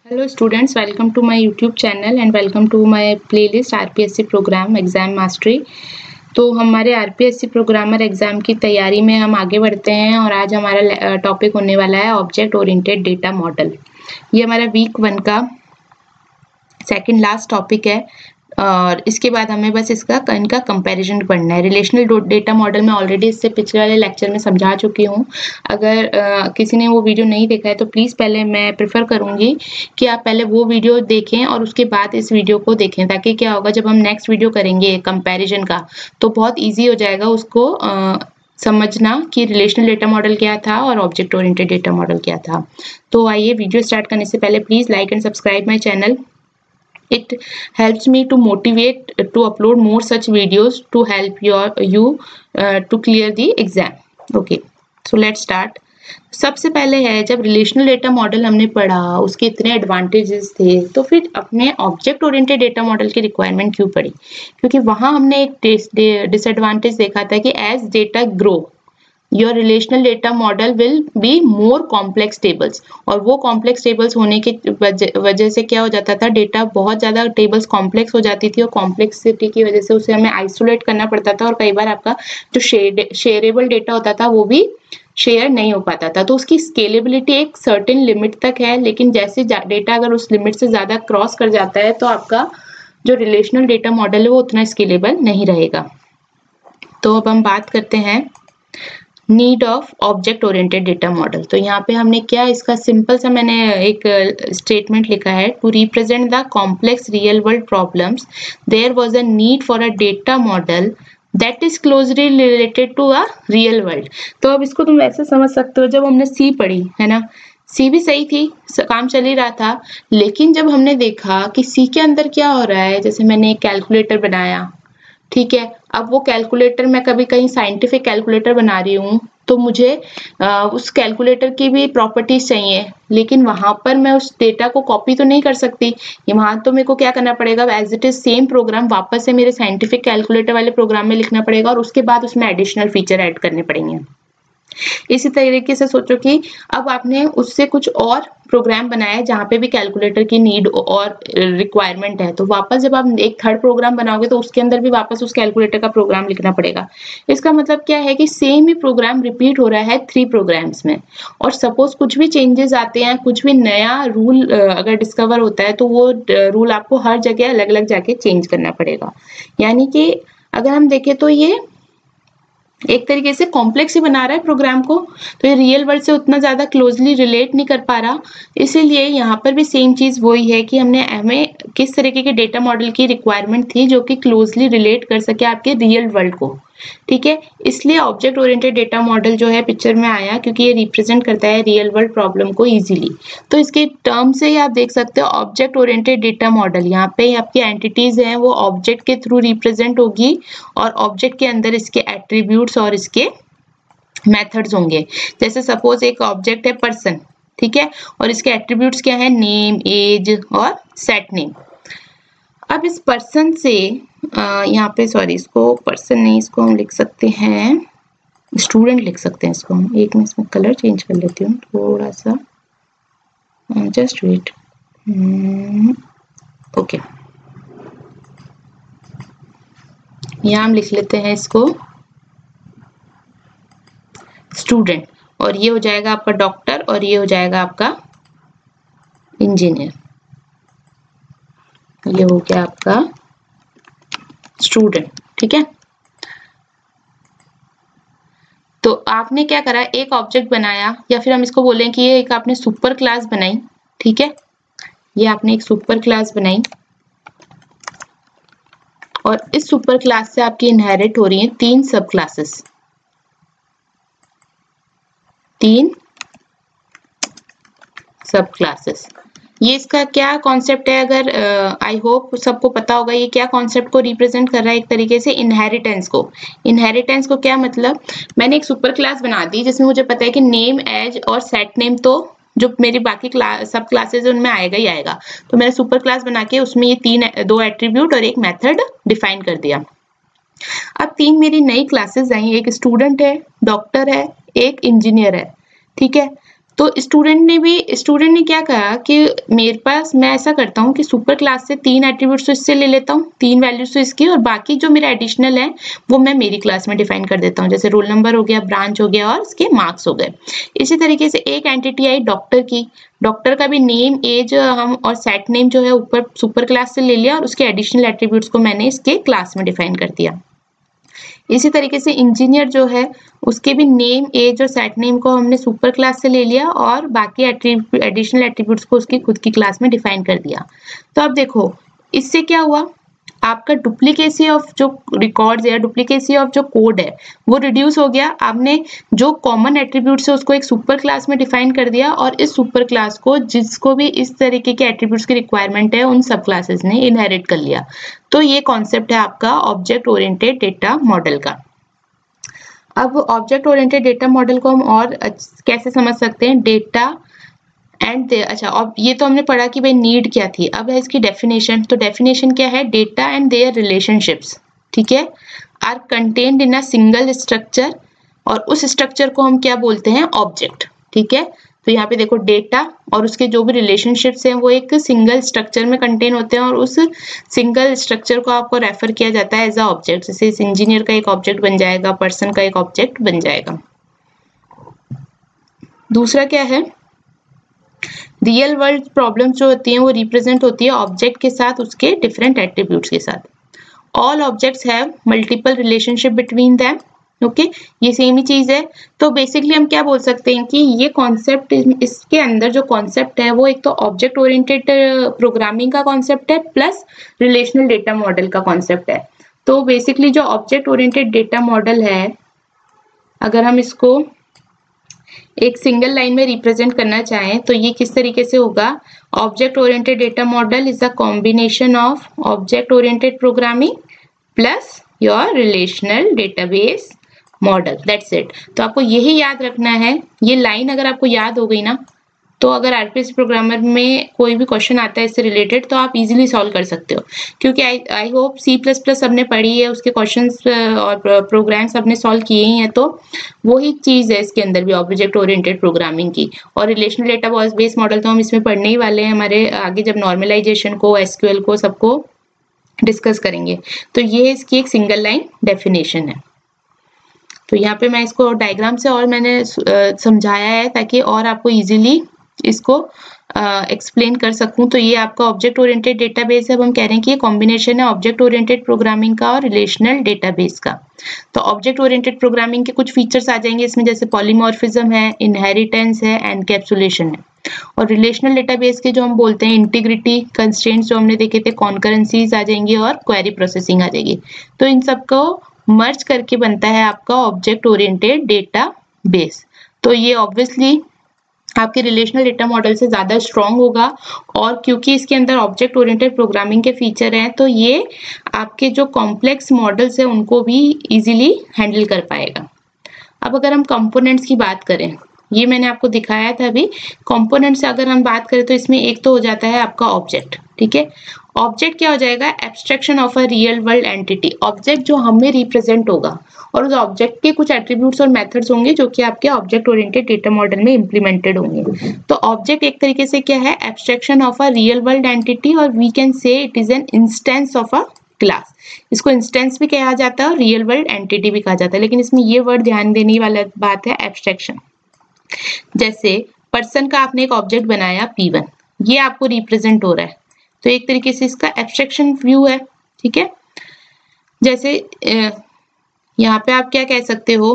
Hello students, welcome to my YouTube channel and welcome to my playlist RPSC program exam mastery। तो हमारे RPSC programmer exam की तैयारी में हम आगे बढ़ते हैं और आज हमारा टॉपिक होने वाला है ऑब्जेक्ट ओरिएंटेड डेटा मॉडल। ये हमारा वीक 1 का सेकंड लास्ट टॉपिक है और इसके बाद हमें बस इनका कंपैरिजन पढ़ना है। रिलेशनल डेटा मॉडल में ऑलरेडी इससे पिछले वाले लेक्चर में समझा चुकी हूँ। अगर किसी ने वो वीडियो नहीं देखा है तो प्लीज़ पहले मैं प्रेफर करूँगी कि आप पहले वो वीडियो देखें और उसके बाद इस वीडियो को देखें, ताकि क्या होगा जब हम नेक्स्ट वीडियो करेंगे कंपैरिजन का तो बहुत ईजी हो जाएगा उसको समझना कि रिलेशनल डेटा मॉडल क्या था और ऑब्जेक्ट ओरिएंटेड डेटा मॉडल क्या था। तो आइए वीडियो स्टार्ट करने से पहले please like and subscribe my channel. It helps me to motivate to upload more such videos to help you to clear the exam. Okay, so let's start. सबसे पहले है, जब रिलेशनल डेटा मॉडल हमने पढ़ा उसके इतने एडवांटेजेस थे तो फिर अपने ऑब्जेक्ट ओरिएंटेड डेटा मॉडल की रिक्वायरमेंट क्यों पड़ी? क्योंकि वहां हमने एक डिसएडवांटेज देखा था कि as data grow your relational data model will be more complex tables, और वो कॉम्प्लेक्स टेबल्स होने की वजह से क्या हो जाता था, डेटा बहुत ज़्यादा टेबल्स कॉम्प्लेक्स हो जाती थी और कॉम्प्लेक्सिटी की वजह से उसे हमें आइसोलेट करना पड़ता था और कई बार आपका जो शेयरेबल डेटा होता था वो भी शेयर नहीं हो पाता था। तो उसकी स्केलेबिलिटी एक सर्टेन लिमिट तक है, लेकिन जैसे डेटा अगर उस लिमिट से ज़्यादा क्रॉस कर जाता है तो आपका जो रिलेशनल डेटा मॉडल है वो उतना स्केलेबल नहीं रहेगा। तो अब हम बात करते हैं need of object oriented data model. तो यहाँ पे हमने क्या, इसका सिंपल सा मैंने एक स्टेटमेंट लिखा है, to represent the complex real world problems there was a need for a data model that is closely related to a real world. तो अब इसको तुम ऐसे समझ सकते हो, जब हमने सी पढ़ी है ना, सी भी सही थी, काम चल ही रहा था, लेकिन जब हमने देखा कि सी के अंदर क्या हो रहा है, जैसे मैंने एक कैलकुलेटर बनाया, ठीक है, अब वो कैलकुलेटर मैं कभी कहीं साइंटिफिक कैलकुलेटर बना रही हूँ तो मुझे उस कैलकुलेटर की भी प्रॉपर्टीज चाहिए, लेकिन वहां पर मैं उस डेटा को कॉपी तो नहीं कर सकती। वहां तो मेरे को क्या करना पड़ेगा, as it is same program वापस से मेरे साइंटिफिक कैलकुलेटर वाले प्रोग्राम में लिखना पड़ेगा और उसके बाद उसमें एडिशनल फीचर ऐड करने पड़ेंगे। इसी तरीके से सोचो कि अब आपने उससे कुछ और प्रोग्राम बनाया जहां पे भी कैलकुलेटर की नीड और रिक्वायरमेंट है, तो वापस जब आप एक थर्ड प्रोग्राम बनाओगे तो उसके अंदर भी वापस उस कैलकुलेटर का प्रोग्राम लिखना पड़ेगा। इसका मतलब क्या है कि सेम ही प्रोग्राम रिपीट हो रहा है 3 प्रोग्राम्स में, और सपोज कुछ भी चेंजेस आते हैं, कुछ भी नया रूल अगर डिस्कवर होता है तो वो रूल आपको हर जगह अलग अलग जाके चेंज करना पड़ेगा। यानी कि अगर हम देखें तो ये एक तरीके से कॉम्प्लेक्स ही बना रहा है प्रोग्राम को, तो ये रियल वर्ल्ड से उतना ज्यादा क्लोजली रिलेट नहीं कर पा रहा। इसीलिए यहाँ पर भी सेम चीज वही है कि हमें किस तरीके के डेटा मॉडल की रिक्वायरमेंट थी जो कि क्लोजली रिलेट कर सके आपके रियल वर्ल्ड को, ठीक है। इसलिए ऑब्जेक्ट ओरिएंटेड डेटा मॉडल जो है पिक्चर में आया, क्योंकि ये रिप्रेजेंट करता है रियल वर्ल्ड प्रॉब्लम को इजीली। तो इसके टर्म से ही आप देख सकते हो ऑब्जेक्ट ओरिएंटेड डेटा मॉडल, यहाँ पे आपकी एंटिटीज हैं वो ऑब्जेक्ट के थ्रू रिप्रेजेंट होगी और ऑब्जेक्ट के अंदर इसके एट्रीब्यूट्स और इसके मेथड्स होंगे। जैसे सपोज एक ऑब्जेक्ट है पर्सन, ठीक है, और इसके एट्रीब्यूट्स क्या है, नेम, एज और सेट नेम। अब इस पर्सन से यहाँ पे, सॉरी इसको पर्सन नहीं, इसको हम लिख सकते हैं स्टूडेंट, लिख सकते हैं इसको हम। एक मैं इसमें कलर चेंज कर लेती हूँ थोड़ा सा, जस्ट वेट, ओके, यहाँ हम लिख लेते हैं इसको स्टूडेंट, और ये हो जाएगा आपका डॉक्टर और ये हो जाएगा आपका इंजीनियर। ये हो गया आपका स्टूडेंट, ठीक है। तो आपने क्या करा, एक ऑब्जेक्ट बनाया, या फिर हम इसको बोलें कि ये एक आपने सुपर क्लास बनाई, ठीक है, ये आपने एक सुपर क्लास बनाई और इस सुपर क्लास से आपकी इनहेरिट हो रही हैं 3 सब क्लासेस, 3 सब क्लासेस। ये इसका क्या कॉन्सेप्ट है, अगर आई होप सबको पता होगा ये क्या कॉन्सेप्ट को रिप्रेजेंट कर रहा है, एक तरीके से इनहेरिटेंस को। इनहेरिटेंस को क्या मतलब, मैंने एक सुपर क्लास बना दी जिसमें मुझे पता है कि नेम, एज और सेट नेम तो जो मेरी बाकी सब क्लासेस उनमें आएगा ही आएगा, तो मैंने सुपर क्लास बना के उसमें ये 2 एट्रीब्यूट और एक मेथड डिफाइन कर दिया। अब 3 मेरी नई क्लासेस आई, एक स्टूडेंट है, डॉक्टर है, एक इंजीनियर है, ठीक है। तो स्टूडेंट ने क्या कहा कि मेरे पास, मैं ऐसा करता हूँ कि सुपर क्लास से 3 एट्रीब्यूट्स तो इससे ले लेता हूँ, 3 वैल्यूज तो इसकी, और बाकी जो मेरे एडिशनल है वो मैं मेरी क्लास में डिफाइन कर देता हूँ, जैसे रोल नंबर हो गया, ब्रांच हो गया और इसके मार्क्स हो गए। इसी तरीके से एक एंटिटी आई डॉक्टर की, डॉक्टर का भी नेम, एज हम और सेट नेम जो है ऊपर सुपर क्लास से ले लिया और उसके एडिशनल एट्रीब्यूट्स को मैंने इसके क्लास में डिफाइन कर दिया। इसी तरीके से इंजीनियर जो है उसके भी नेम, एज और सेट नेम को हमने सुपर क्लास से ले लिया और बाकी एडिशनल एट्रीब्यूट्स को उसकी खुद की क्लास में डिफाइन कर दिया। तो अब देखो इससे क्या हुआ, आपका डुप्लीकेसी ऑफ जो रिकॉर्ड्स या डुप्लीकेसी ऑफ जो कोड है वो रिड्यूस हो गया। आपने जो कॉमन एट्रीब्यूट्स है उसको एक सुपर क्लास में डिफाइन कर दिया और इस सुपर क्लास को जिसको भी इस तरीके के एट्रीब्यूट्स की रिक्वायरमेंट है उन सब क्लासेस ने इनहेरिट कर लिया। तो ये कॉन्सेप्ट है आपका ऑब्जेक्ट ओरिएंटेड डेटा मॉडल का। अब ऑब्जेक्ट ओरिएंटेड डेटा मॉडल को हम और कैसे समझ सकते हैं, डेटा एंड अच्छा, अब ये तो हमने पढ़ा कि भाई नीड क्या थी। अब है इसकी डेफिनेशन। तो डेफिनेशन क्या है, डेटा एंड देयर रिलेशनशिप्स, ठीक है, are contained in a single structure, और उस स्ट्रक्चर को हम क्या बोलते हैं, ऑब्जेक्ट, ठीक है। तो यहाँ पे देखो डेटा और उसके जो भी रिलेशनशिप्स हैं वो एक सिंगल स्ट्रक्चर में कंटेन होते हैं और उस सिंगल स्ट्रक्चर को आपको रेफर किया जाता है एज अ ऑब्जेक्ट। जैसे इस इंजीनियर का एक ऑब्जेक्ट बन जाएगा, पर्सन का एक ऑब्जेक्ट बन जाएगा। दूसरा क्या है, रियल वर्ल्ड प्रॉब्लम्स जो होती हैं वो रिप्रेजेंट होती है ऑब्जेक्ट के साथ, उसके डिफरेंट एट्रीब्यूट्स के साथ। All objects have multiple relationship between them, okay, ये सेम ही चीज है। तो बेसिकली हम क्या बोल सकते हैं कि ये कॉन्सेप्ट, इसके अंदर जो कॉन्सेप्ट है वो एक तो ऑब्जेक्ट ओरिएंटेड प्रोग्रामिंग का कॉन्सेप्ट है प्लस रिलेशनल डेटा मॉडल का कॉन्सेप्ट है। तो बेसिकली जो ऑब्जेक्ट ओरिएंटेड डेटा मॉडल है, अगर हम इसको एक सिंगल लाइन में रिप्रेजेंट करना चाहें तो ये किस तरीके से होगा, object oriented data model is a combination of object oriented programming plus your relational database model, that's it. तो आपको यही याद रखना है। ये लाइन अगर आपको याद हो गई ना, तो अगर आरपीएससी प्रोग्रामर में कोई भी क्वेश्चन आता है इससे रिलेटेड तो आप इजीली सॉल्व कर सकते हो, क्योंकि आई होप C++ सबने पढ़ी है, उसके क्वेश्चंस और प्रोग्राम सबने सॉल्व किए ही हैं। तो वही चीज है इसके अंदर भी ऑब्जेक्ट ओरिएंटेड प्रोग्रामिंग की। और रिलेशनल डेटाबेस मॉडल तो हम इसमें पढ़ने ही वाले हैं, हमारे आगे जब नॉर्मलाइजेशन को, SQL को, सबको डिस्कस करेंगे। तो ये इसकी एक सिंगल लाइन डेफिनेशन है। तो यहाँ पे मैं इसको डायग्राम से और मैंने समझाया है ताकि और आपको इजीली इसको एक्सप्लेन कर सकूं। तो ये आपका ऑब्जेक्ट ओरिएंटेड डेटाबेस है। अब हम कह रहे हैं कि ये कॉम्बिनेशन है ऑब्जेक्ट ओरिएंटेड प्रोग्रामिंग का और रिलेशनल डेटाबेस का। तो ऑब्जेक्ट ओरिएंटेड प्रोग्रामिंग के कुछ फीचर्स आ जाएंगे इसमें, जैसे पॉलीमॉर्फिज्म है, इनहेरिटेंस है, एनकैप्सुलेशन है। और रिलेशनल डेटाबेस के जो हम बोलते हैं इंटीग्रिटी, कंस्ट्रेंट्स जो हमने देखे थे, कॉन्करेंसीज आ जाएंगी और क्वेरी प्रोसेसिंग आ जाएगी। तो इन सबको मर्ज करके बनता है आपका ऑब्जेक्ट ओरिएंटेड डेटाबेस। तो ये ऑब्वियसली आपके रिलेशनल डेटा मॉडल से ज्यादा स्ट्रांग होगा, और क्योंकि इसके अंदर ऑब्जेक्ट ओरिएंटेड प्रोग्रामिंग के फीचर हैं तो ये आपके जो कॉम्प्लेक्स मॉडल्स हैं उनको भी इजीली हैंडल कर पाएगा। अब अगर हम कंपोनेंट्स की बात करें, ये मैंने आपको दिखाया था अभी। कंपोनेंट से अगर हम बात करें तो इसमें एक तो हो जाता है आपका ऑब्जेक्ट, ठीक है। ऑब्जेक्ट क्या हो जाएगा, abstraction of a real world entity. Object जो हमें रिप्रेजेंट होगा और उस ऑब्जेक्ट के कुछ एट्रीब्यूट्स और मेथड्स होंगे जो कि आपके ऑब्जेक्ट ओरिएंटेड डेटा मॉडल में इंप्लीमेंटेड होंगे। तो ऑब्जेक्ट एक तरीके से क्या है, abstraction of a real world entity, और we can say it is an instance of a class. इसको इंस्टेंस भी कहा जाता है और रियल वर्ल्ड एंटिटी भी कहा जाता है, लेकिन इसमें ये वर्ड ध्यान देने वाला बात है, एब्स्ट्रैक्शन। जैसे पर्सन का आपने एक ऑब्जेक्ट बनाया P1, ये आपको रिप्रेजेंट हो रहा है, तो एक तरीके से इसका एब्स्ट्रैक्शन व्यू है, ठीक है। जैसे यहाँ पे आप क्या कह सकते हो,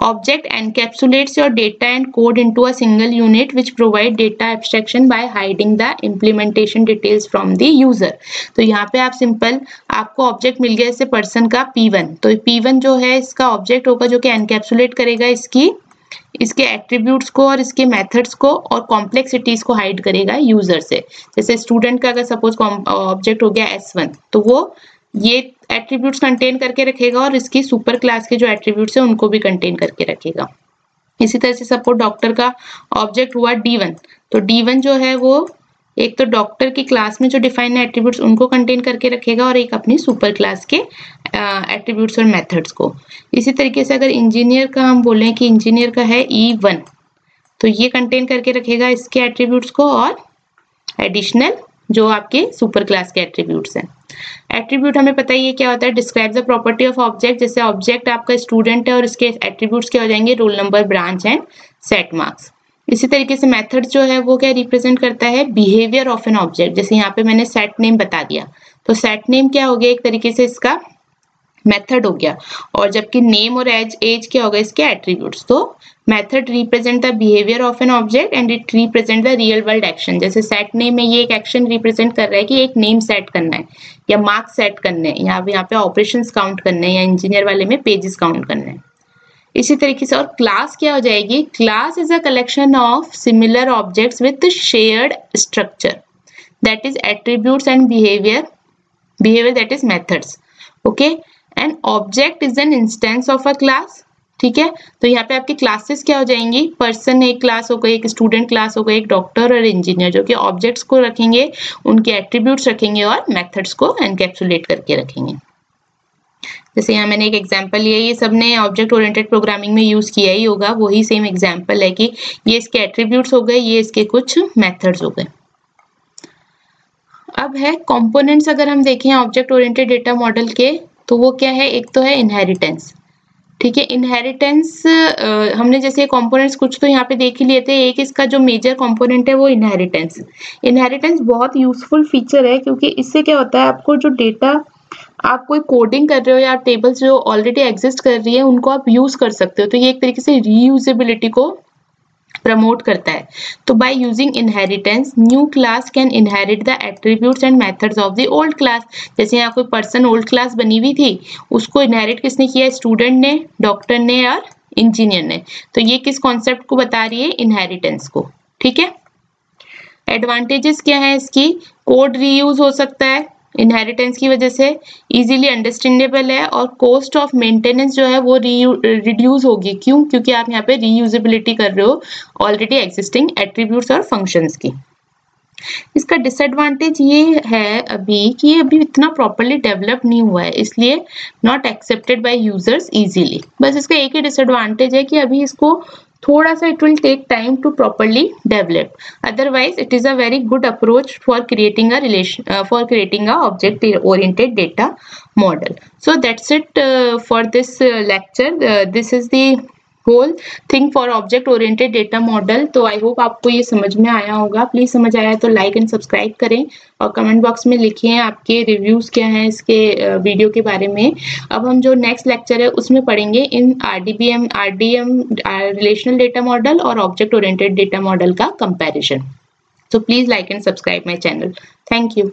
object encapsulates your data and code into a single unit which provide data abstraction by hiding the implementation details from the user. तो यहाँ पे आप सिंपल, आपको ऑब्जेक्ट मिल गया जैसे पर्सन का P1, तो P1 जो है इसका ऑब्जेक्ट होगा जो कि एनकैप्सुलेट करेगा इसके एट्रीब्यूट्स को और इसके मेथड्स को और कॉम्प्लेक्सिटीज को हाइड करेगा यूजर से। जैसे स्टूडेंट का अगर सपोज ऑब्जेक्ट हो गया S1, तो वो ये एट्रीब्यूट्स कंटेन करके रखेगा और इसकी सुपर क्लास के जो एट्रीब्यूट्स है उनको भी कंटेन करके रखेगा। इसी तरह से सपोज डॉक्टर का ऑब्जेक्ट हुआ D1, तो D1 जो है वो एक तो डॉक्टर की क्लास में जो डिफाइन है एट्रीब्यूट्स उनको कंटेन करके रखेगा और एक अपनी सुपर क्लास के एट्रीब्यूट्स और मेथड्स को। इसी तरीके से अगर इंजीनियर का हम बोलें कि इंजीनियर का है E1, तो ये कंटेन करके रखेगा इसके एट्रीब्यूट्स को और एडिशनल जो आपके सुपर क्लास के एट्रीब्यूट्स हैं। एट्रीब्यूट हमें पता ही है क्या होता है, describe the property of object. जैसे ऑब्जेक्ट आपका स्टूडेंट है और इसके एट्रीब्यूट्स क्या हो जाएंगे, roll number, branch and set marks. इसी तरीके से मेथड जो है वो क्या रिप्रेजेंट करता है, बिहेवियर ऑफ एन ऑब्जेक्ट। जैसे यहाँ पे मैंने सेट नेम बता दिया, तो सेट नेम क्या हो गया, एक तरीके से इसका मेथड हो गया, और जबकि नेम और एज क्या होगा, इसके एट्रीब्यूट्स। तो method represent the behaviour of an object and it represent the real world action. जैसे सेट नेम में ये एक एक्शन रिप्रेजेंट कर रहा है कि एक नेम सेट करना है या मार्क्स सेट करने हैं, या यहाँ पे ऑपरेशंस काउंट करने हैं, या इंजीनियर वाले में पेजेस काउंट करने हैं। इसी तरीके से और क्लास क्या हो जाएगी, class is a collection of similar objects with shared structure that is attributes and behaviour that is methods. Okay, and object is an instance of a class. ठीक है, तो यहाँ पे आपकी क्लासेस क्या हो जाएंगी, पर्सन एक क्लास हो गई, एक स्टूडेंट क्लास हो गई, एक डॉक्टर और इंजीनियर, जो कि ऑब्जेक्ट्स को रखेंगे, उनके एट्रीब्यूट्स रखेंगे और मेथड्स को एनकैप्सुलेट करके रखेंगे। जैसे यहाँ मैंने एक एग्जांपल लिया, ये सबने ऑब्जेक्ट ओरिएंटेड प्रोग्रामिंग में यूज किया ही होगा, वही सेम एग्जांपल है कि ये इसके एट्रीब्यूट्स हो गए, ये इसके कुछ मेथड्स हो गए। अब है कंपोनेंट्स। अगर हम देखें ऑब्जेक्ट ओरिएंटेड डेटा मॉडल के, तो वो क्या है, एक तो है इनहेरिटेंस। ठीक है, इनहेरिटेंस हमने जैसे कंपोनेंट्स कुछ तो यहाँ पे देख ही लिए थे। एक इसका जो मेजर कंपोनेंट है वो इनहेरिटेंस। इनहेरिटेंस बहुत यूजफुल फीचर है, क्योंकि इससे क्या होता है, आपको जो डेटा आप कोई कोडिंग कर रहे हो या टेबल्स जो ऑलरेडी एग्जिस्ट कर रही है उनको आप यूज कर सकते हो। तो ये एक तरीके से रीयूजेबिलिटी को प्रमोट करता है। तो by using inheritance, new class can inherit the attributes and methods of the old class. जैसे यहाँ कोई पर्सन ओल्ड क्लास बनी हुई थी, उसको इनहेरिट किसने किया, स्टूडेंट ने, डॉक्टर ने और इंजीनियर ने। तो ये किस कॉन्सेप्ट को बता रही है, इनहेरिटेंस को। ठीक है, एडवांटेजेस क्या है इसकी, कोड रीयूज हो सकता है इनहेरिटेंस की वजह से, इजीली अंडरस्टैंडेबल है, और कॉस्ट ऑफ मेंटेनेंस जो है वो रिड्यूस होगी। क्यों, क्योंकि आप यहाँ पे रीयूजेबिलिटी कर रहे हो ऑलरेडी एग्जिस्टिंग एट्रीब्यूट्स और फंक्शंस की। इसका डिसएडवांटेज ये है अभी कि ये अभी इतना प्रॉपरली डेवलप नहीं हुआ है, इसलिए not accepted by users easily. बस इसका एक ही डिसएडवांटेज है कि अभी इसको थोड़ा सा it will take time to properly develop. Otherwise, it is a very good approach for creating a object oriented data model. So that's it for this lecture. This is the whole thing for object oriented data model. तो I hope आपको ये समझ में आया होगा। Please समझ आया तो लाइक एंड सब्सक्राइब करें और कमेंट बॉक्स में लिखिए आपके रिव्यूज क्या हैं इसके वीडियो के बारे में। अब हम जो नेक्स्ट लेक्चर है उसमें पढ़ेंगे इन RDBM रिलेशनल डेटा मॉडल और ऑब्जेक्ट ओरिएंटेड डेटा मॉडल का comparison. So please like and subscribe my channel. Thank you.